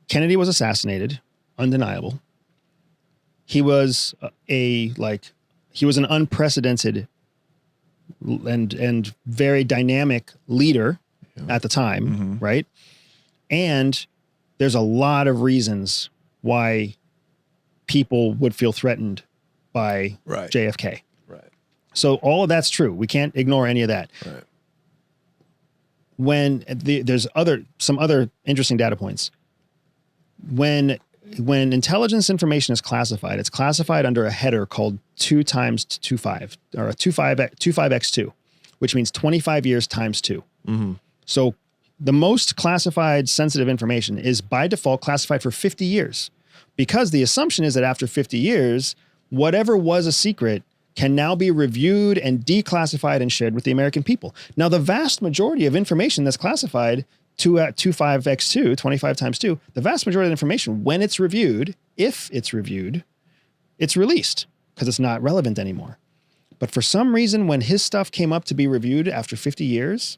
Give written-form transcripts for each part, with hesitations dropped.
Kennedy was assassinated, undeniable. He was he was an unprecedented and very dynamic leader at the time, right? And there's a lot of reasons why people would feel threatened by JFK. Right. So all of that's true. We can't ignore any of that. Right. When there's some other interesting data points. When intelligence information is classified, it's classified under a header called 2 times 25 or a 25x2, which means 25 years times 2. So the most classified sensitive information is by default classified for 50 years, because the assumption is that after 50 years, whatever was a secret can now be reviewed and declassified and shared with the American people. Now, the vast majority of information that's classified 25x2, 25 times 2, the vast majority of the information, when it's reviewed, if it's reviewed, it's released because it's not relevant anymore. But for some reason, when his stuff came up to be reviewed after 50 years,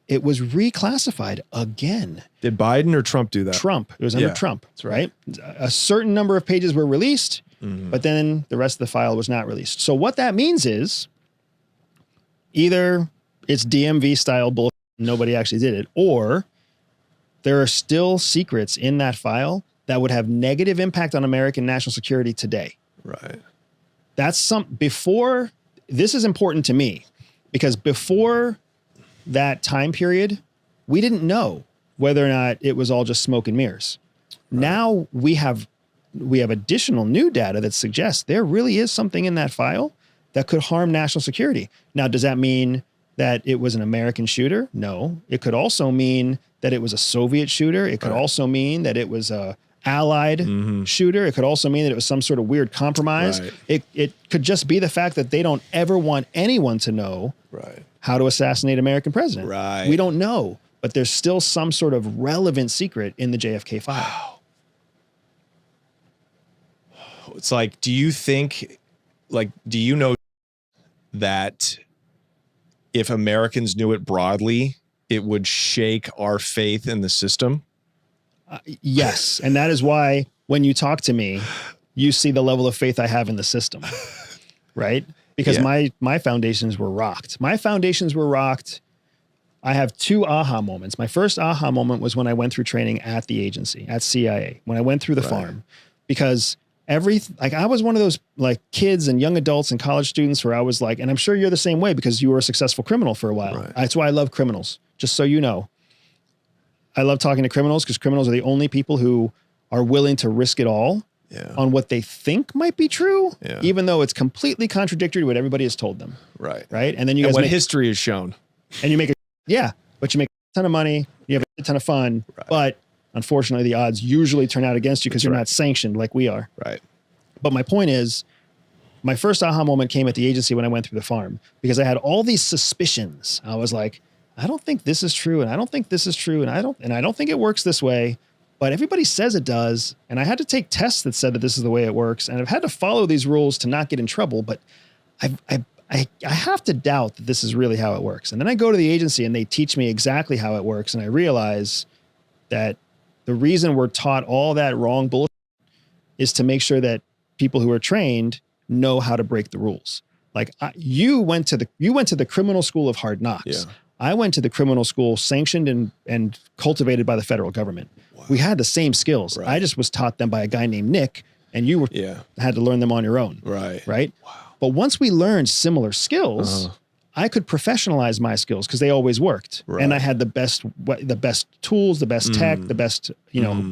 it was reclassified again. Did Biden or Trump do that? Trump. It was under Trump, right? A certain number of pages were released, but then the rest of the file was not released. So what that means is either it's DMV style bullshit, nobody actually did it, or there are still secrets in that file that would have negative impact on American national security today. Right. Before, this is important to me because before that time period, we didn't know whether or not it was all just smoke and mirrors. Right. Now we have additional new data that suggests there really is something in that file that could harm national security. Now, does that mean that it was an American shooter? No. It could also mean that it was a Soviet shooter. It could also mean that it was a allied shooter. It could also mean that it was some sort of weird compromise. Right. It could just be the fact that they don't ever want anyone to know how to assassinate an American president. Right. We don't know, but there's still some sort of relevant secret in the JFK file. Wow. It's like, do you know that if Americans knew it broadly, it would shake our faith in the system? Yes. And that is why when you talk to me, you see the level of faith I have in the system, right? Because my foundations were rocked. My foundations were rocked. I have 2 aha moments. My first aha moment was when I went through training at the agency, at CIA, when I went through the farm, because I was one of those like kids and young adults and college students where I was like, and I'm sure you're the same way because you were a successful criminal for a while. Right. That's why I love criminals. Just so you know, I love talking to criminals because criminals are the only people who are willing to risk it all on what they think might be true, even though it's completely contradictory to what everybody has told them. Right. Right. And then you guys what history has shown. And you make but you make a ton of money, you have a ton of fun, but unfortunately the odds usually turn out against you because you're not sanctioned like we are. Right. But my point is, my first aha moment came at the agency when I went through the farm because I had all these suspicions. I was like, I don't think this is true. And I don't think this is true. And I don't think it works this way, but everybody says it does. And I had to take tests that said that this is the way it works. And I've had to follow these rules to not get in trouble, but I have to doubt that this is really how it works. And then I go to the agency and they teach me exactly how it works. And I realize that the reason we're taught all that wrong bullshit is to make sure that people who are trained know how to break the rules. Like you went to the criminal school of hard knocks. Yeah. I went to the criminal school sanctioned and cultivated by the federal government. Wow. We had the same skills. Right. I just was taught them by a guy named Nick, and you had to learn them on your own. Right. Right. Wow. But once we learned similar skills, I could professionalize my skills because they always worked. Right. And I had the best tools, the best tech, the best,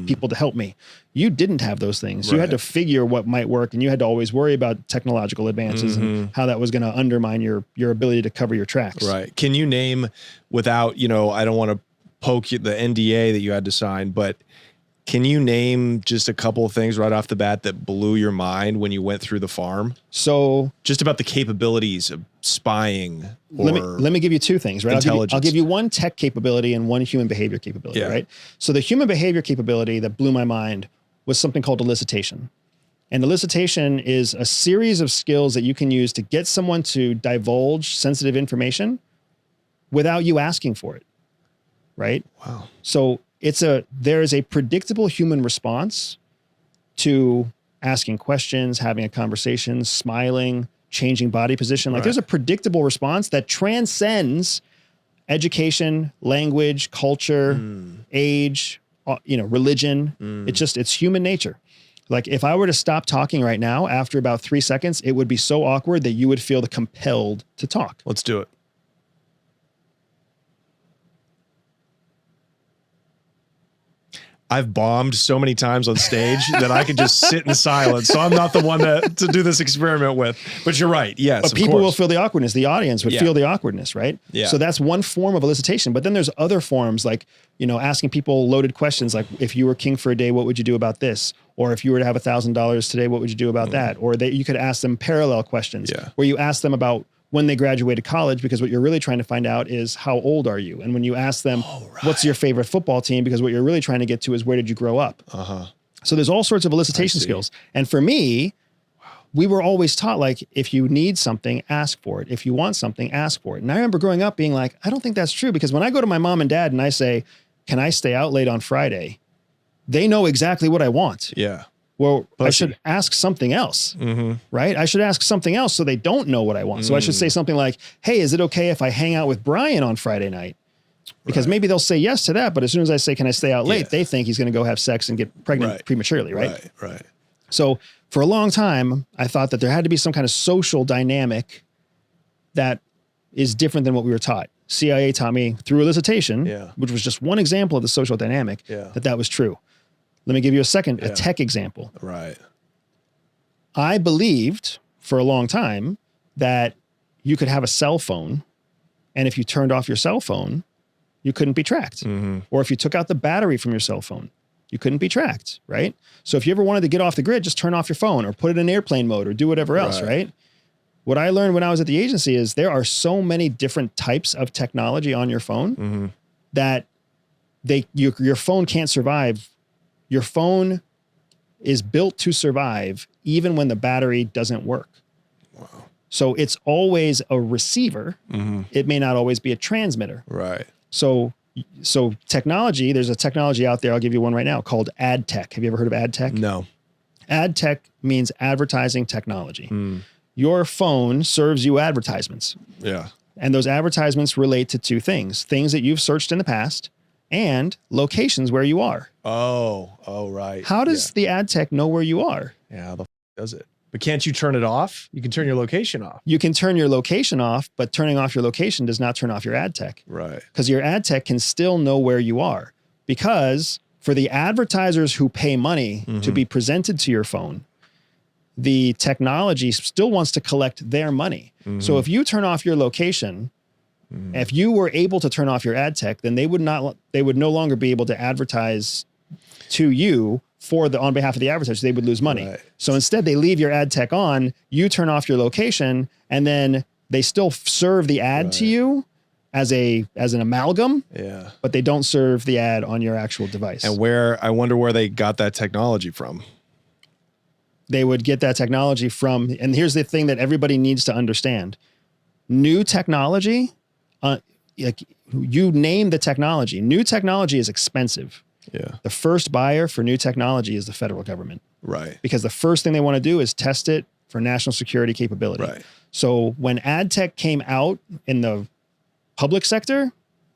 people to help me. You didn't have those things. Right. You had to figure what might work, and you had to always worry about technological advances and how that was going to undermine your ability to cover your tracks. Right. Can you name, without, I don't want to poke you, the NDA that you had to sign, but can you name just a couple of things right off the bat that blew your mind when you went through the farm? So just about the capabilities of spying. Let me give you 2 things, right? I'll give you one tech capability and one human behavior capability, right? So the human behavior capability that blew my mind was something called elicitation. And elicitation is a series of skills that you can use to get someone to divulge sensitive information without you asking for it, right? Wow. So there is a predictable human response to asking questions, having a conversation, smiling, changing body position. Like there's a predictable response that transcends education, language, culture, age, religion. It's human nature. Like if I were to stop talking right now, after about 3 seconds, it would be so awkward that you would feel compelled to talk. Let's do it. I've bombed so many times on stage that I can just sit in silence. So I'm not the one to do this experiment with. But you're right. Yes. But people will feel the awkwardness. The audience would feel the awkwardness, right? Yeah. So that's one form of elicitation. But then there's other forms like, asking people loaded questions like, if you were king for a day, what would you do about this? Or if you were to have $1,000 today, what would you do about that? Or you could ask them parallel questions where you ask them about when they graduated college, because what you're really trying to find out is how old are you? And when you ask them, what's your favorite football team? Because what you're really trying to get to is where did you grow up? So there's all sorts of elicitation skills. And for me, we were always taught, like, if you need something, ask for it. If you want something, ask for it. And I remember growing up being like, I don't think that's true, because when I go to my mom and dad and I say, can I stay out late on Friday? They know exactly what I want. Yeah. Well, I should ask something else, right? I should ask something else so they don't know what I want. So I should say something like, hey, is it okay if I hang out with Brian on Friday night? Because maybe they'll say yes to that. But as soon as I say, can I stay out late? They think he's going to go have sex and get pregnant prematurely, right? Right. So for a long time, I thought that there had to be some kind of social dynamic that is different than what we were taught. CIA taught me through elicitation, which was just one example of the social dynamic, that was true. Let me give you a tech example. Right. I believed for a long time that you could have a cell phone, and if you turned off your cell phone, you couldn't be tracked. Or if you took out the battery from your cell phone, you couldn't be tracked, right? So if you ever wanted to get off the grid, just turn off your phone or put it in airplane mode or do whatever else, right? What I learned when I was at the agency is there are so many different types of technology on your phone that your phone can't survive. Your phone is built to survive even when the battery doesn't work. Wow. So it's always a receiver. It may not always be a transmitter. Right. So technology, there's a technology out there, I'll give you one right now, called adtech. Have you ever heard of adtech? No. Adtech means advertising technology. Your phone serves you advertisements. Yeah. And those advertisements relate to two things that you've searched in the past and locations where you are. Oh, right. How does the ad tech know where you are? Yeah, how the f does it? But can't you turn it off? You can turn your location off. You can turn your location off, but turning off your location does not turn off your ad tech. Right. Because your ad tech can still know where you are. Because for the advertisers who pay money to be presented to your phone, the technology still wants to collect their money. So if you turn off your location, if you were able to turn off your ad tech, then they would no longer be able to advertise to you on behalf of the advertisers. They would lose money. Right. So instead they leave your ad tech on, you turn off your location, and then they still serve the ad to you as an amalgam. Yeah. But they don't serve the ad on your actual device. And I wonder where they got that technology from. They would get that technology from, and here's the thing that everybody needs to understand. New technology, you name the technology. New technology is expensive. Yeah. The first buyer for new technology is the federal government. Right. Because the first thing they want to do is test it for national security capability. Right. So when ad tech came out in the public sector,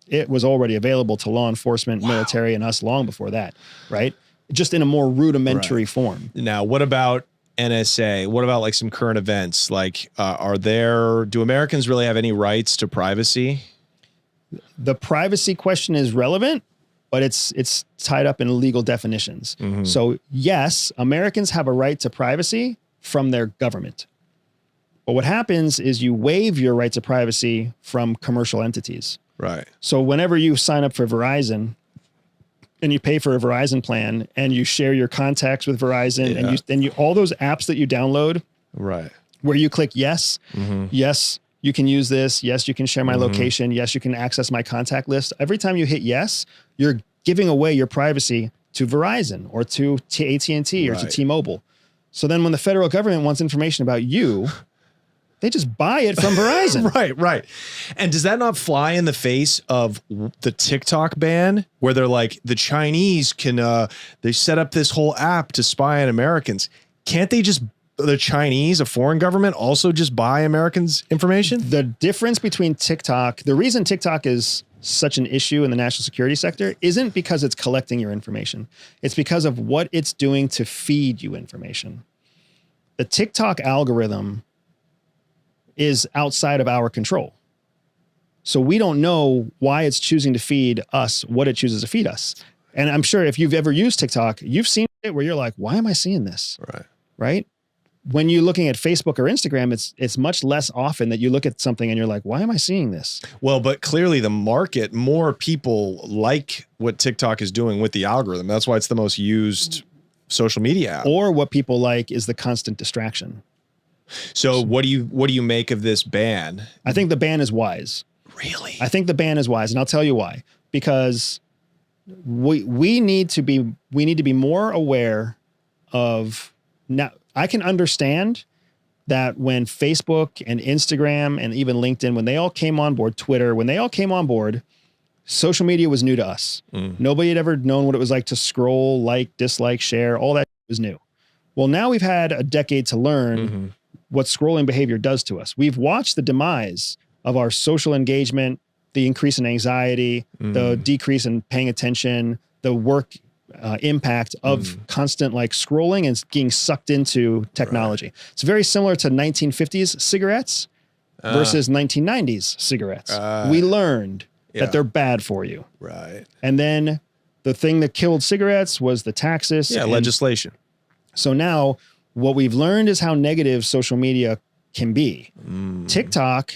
it was already available to law enforcement, military, and us long before that, right? Just in a more rudimentary form. Now, what about NSA? What about like some current events? Like, do Americans really have any rights to privacy? The privacy question is relevant, but it's tied up in legal definitions. So yes, Americans have a right to privacy from their government. But what happens is you waive your right to privacy from commercial entities. Right. So whenever you sign up for Verizon and you pay for a Verizon plan and you share your contacts with Verizon and then all those apps that you download, right, where you click yes, yes, you can use this. Yes, you can share my location. Yes, you can access my contact list. Every time you hit yes, you're giving away your privacy to Verizon or to AT&T or to T-Mobile. So then when the federal government wants information about you, They just buy it from Verizon. Right. And does that not fly in the face of the TikTok ban, where they're like, the Chinese can, they set up this whole app to spy on Americans? Can't they just, the Chinese, a foreign government, also just buy Americans' information? The difference between TikTok, the reason TikTok is such an issue in the national security sector isn't because it's collecting your information. It's because of what it's doing to feed you information. The TikTok algorithm is outside of our control. So we don't know why it's choosing to feed us what it chooses to feed us. And I'm sure if you've ever used TikTok, you've seen it where you're like, why am I seeing this? Right? When you're looking at Facebook or Instagram, it's much less often that you look at something and you're like, why am I seeing this? Well, but clearly the market, more people like what TikTok is doing with the algorithm. That's why it's the most used social media app. Or what people like is the constant distraction. So what do you make of this ban? I think the ban is wise. Really? I think the ban is wise, and I'll tell you why. Because we need to be more aware of now. I can understand that when Facebook and Instagram and even LinkedIn, when they all came on board, Twitter, when they all came on board, social media was new to us. Nobody had ever known what it was like to scroll, like, dislike, share. All that was new. Well, now we've had a decade to learn what scrolling behavior does to us. We've watched the demise of our social engagement, the increase in anxiety, the decrease in paying attention, the work impact of constant like scrolling and getting sucked into technology. It's very similar to 1950s cigarettes versus 1990s cigarettes. We learned that they're bad for you. And then the thing that killed cigarettes was the taxes. Legislation. So now what we've learned is how negative social media can be. TikTok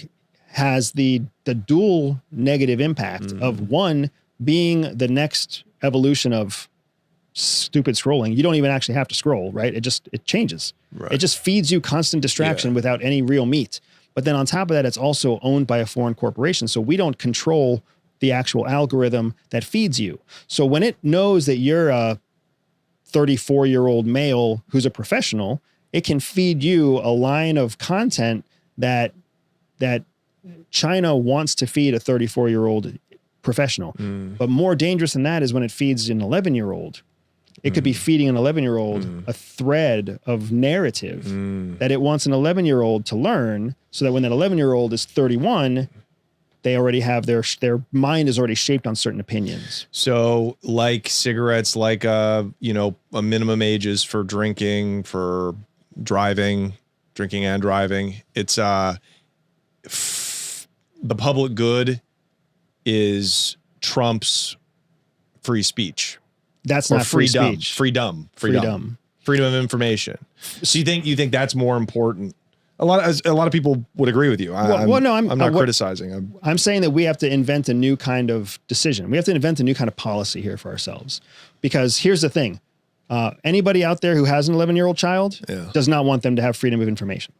has the dual negative impact of one being the next evolution of stupid scrolling. You don't even actually have to scroll, right? It changes. It just feeds you constant distraction without any real meat. But then on top of that, it's also owned by a foreign corporation. So we don't control the actual algorithm that feeds you. So when it knows that you're a 34-year-old male who's a professional, it can feed you a line of content that China wants to feed a 34-year-old professional. But more dangerous than that is when it feeds an 11-year-old. It could be feeding an 11-year-old a thread of narrative that it wants an 11-year-old to learn, so that when that 11-year-old is 31, they already have their mind is already shaped on certain opinions. So like cigarettes, like, a minimum ages for drinking, for driving, drinking and driving. It's, the public good is Trump's free speech. That's not free speech. Freedom of information. So you think that's more important? A lot of people would agree with you. I'm not criticizing. I'm saying that we have to invent a new kind of decision. We have to invent a new kind of policy here for ourselves. Because here's the thing. Anybody out there who has an 11-year-old child does not want them to have freedom of information.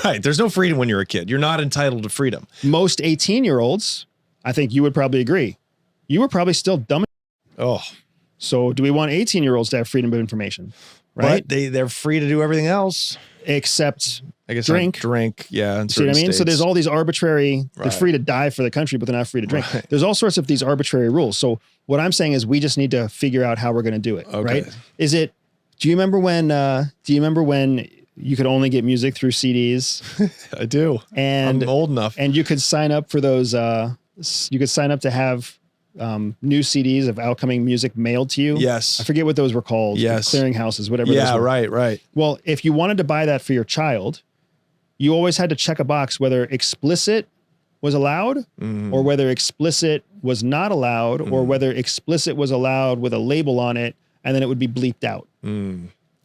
Right. There's no freedom when you're a kid. You're not entitled to freedom. Most 18-year-olds, I think you would probably agree, you were probably still dumb. So do we want 18-year-olds to have freedom of information? Right. But they're free to do everything else. Except I guess drink. Yeah. See what I mean? States. So there's all these arbitrary, they're free to die for the country, but they're not free to drink. There's all sorts of these arbitrary rules. So what I'm saying is we just need to figure out how we're going to do it. Right. Do you remember when you could only get music through CDs? I do. And I'm old enough. And you could sign up for those, you could sign up to have new CDs of outcoming music mailed to you. Yes. I forget what those were called. Yes. Clearinghouses, whatever. Yeah, those were. right. Well, if you wanted to buy that for your child, you always had to check a box whether explicit was allowed or whether explicit was not allowed or whether explicit was allowed with a label on it and then it would be bleeped out.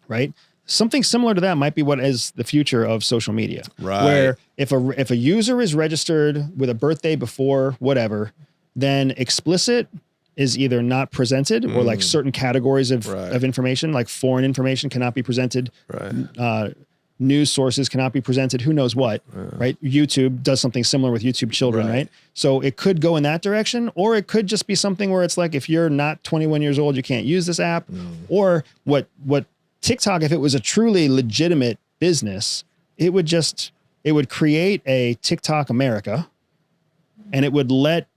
Right? Something similar to that might be what is the future of social media. Right. Where if a user is registered with a birthday before whatever, then explicit is either not presented or like certain categories of information, like foreign information cannot be presented. News sources cannot be presented. Who knows what, right? YouTube does something similar with YouTube Children, right? So it could go in that direction, or it could just be something where it's like, if you're not 21 years old, you can't use this app. Or what TikTok, if it was a truly legitimate business, it would just it would create a TikTok America, and it would let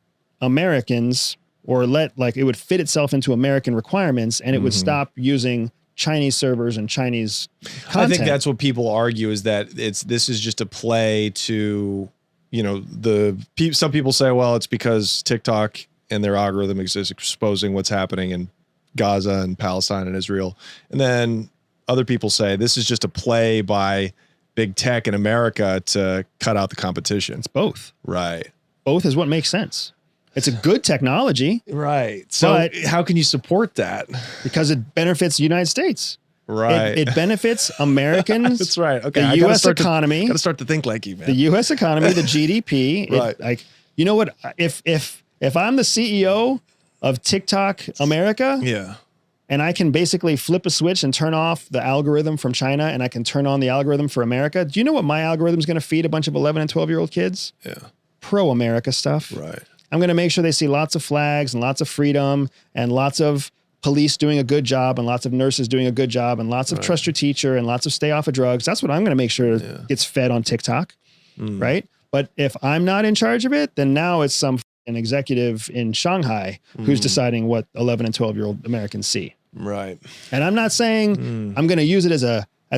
Americans, or it would fit itself into American requirements, and it would stop using Chinese servers and Chinese content. I think that's what people argue, is that this is just a play to, some people say, well, it's because TikTok and their algorithm is exposing what's happening in Gaza and Palestine and Israel. And then other people say this is just a play by big tech in America to cut out the competition. It's both. Right. Both is what makes sense. It's a good technology. Right. So how can you support that? Because it benefits the United States. Right. It benefits Americans. That's right. Okay. The U.S. economy. Got to start to think like you, man. The U.S. economy, the GDP. Right. You know what? If I'm the CEO of TikTok America, yeah, and I can basically flip a switch and turn off the algorithm from China, and I can turn on the algorithm for America, do you know what my algorithm is going to feed a bunch of 11 and 12-year-old kids? Yeah. Pro-America stuff. Right. I'm going to make sure they see lots of flags and lots of freedom and lots of police doing a good job and lots of nurses doing a good job and lots of trust your teacher and lots of stay off of drugs. That's what I'm going to make sure gets fed on TikTok. Right. But if I'm not in charge of it, then now it's an executive in Shanghai who's deciding what 11 and 12-year-old Americans see. Right. And I'm not saying I'm going to use it as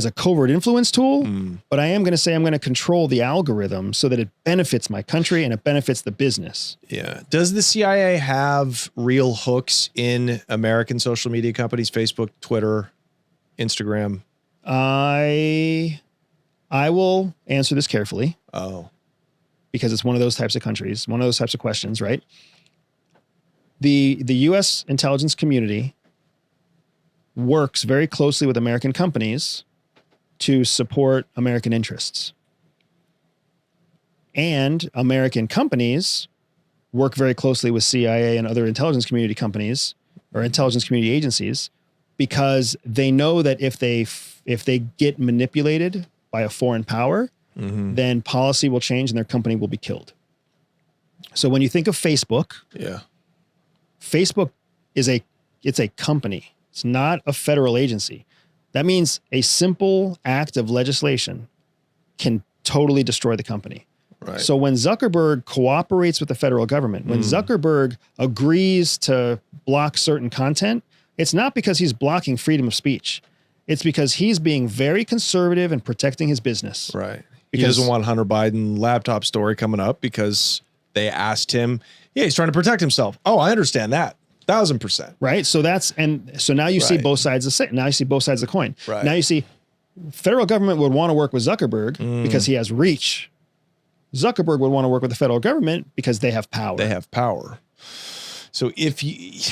a covert influence tool, but I am going to say I'm going to control the algorithm so that it benefits my country and it benefits the business. Yeah. Does the CIA have real hooks in American social media companies, Facebook, Twitter, Instagram? I will answer this carefully. Oh. Because it's one of those types of countries, one of those types of questions, right? The U.S. intelligence community works very closely with American companies to support American interests. And American companies work very closely with CIA and other intelligence community companies or intelligence community agencies because they know that if they get manipulated by a foreign power, then policy will change and their company will be killed. So when you think of Facebook, Facebook is it's a company. It's not a federal agency. That means a simple act of legislation can totally destroy the company. Right. So when Zuckerberg cooperates with the federal government, when Zuckerberg agrees to block certain content, it's not because he's blocking freedom of speech. It's because he's being very conservative and protecting his business. Right. He doesn't want Hunter Biden laptop story coming up because they asked him, he's trying to protect himself. Oh, I understand that. 1,000%. Right. So now you see both sides of now you see both sides of the coin. Right. Now you see federal government would want to work with Zuckerberg because he has reach. Zuckerberg would want to work with the federal government because they have power. They have power. So is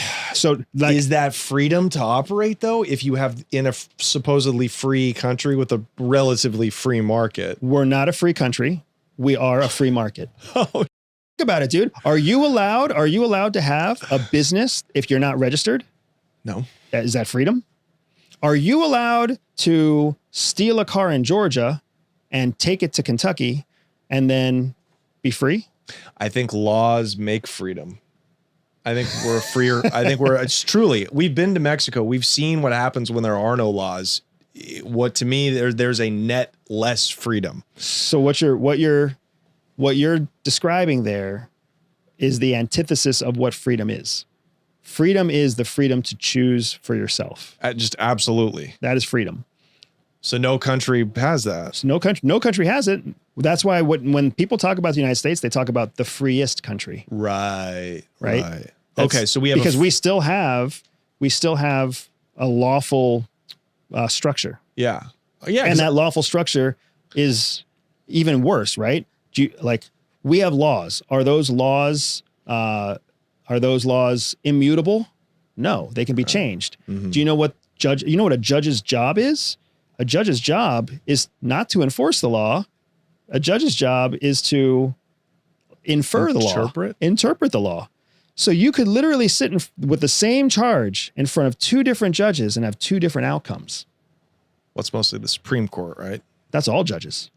that freedom to operate though? If you have in a supposedly free country with a relatively free market? We're not a free country. We are a free market. Oh, think about it, dude. Are you allowed to have a business if you're not registered? No. Is that freedom? Are you allowed to steal a car in Georgia and take it to Kentucky and then be free? I think laws make freedom. I think we're freer. It's truly, we've been to Mexico. We've seen what happens when there are no laws. What to me, there's a net less freedom. So what you're describing there is the antithesis of what freedom is. Freedom is the freedom to choose for yourself. Just absolutely. That is freedom. So no country has that. So no country has it. That's why when people talk about the United States, they talk about the freest country. Right. Okay, so we still have a lawful structure. Yeah. And that lawful structure is even worse, right? We have laws. Are those laws immutable? No, they can be changed. Do you know what a judge's job is? A judge's job is not to enforce the law. A judge's job is to infer the law, interpret the law. So you could literally sit with the same charge in front of two different judges and have two different outcomes. What's mostly the Supreme Court, right? That's all judges.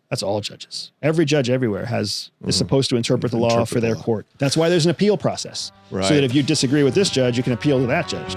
That's all judges. Every judge everywhere is supposed to interpret the law for their court. That's why there's an appeal process. Right. So that if you disagree with this judge, you can appeal to that judge.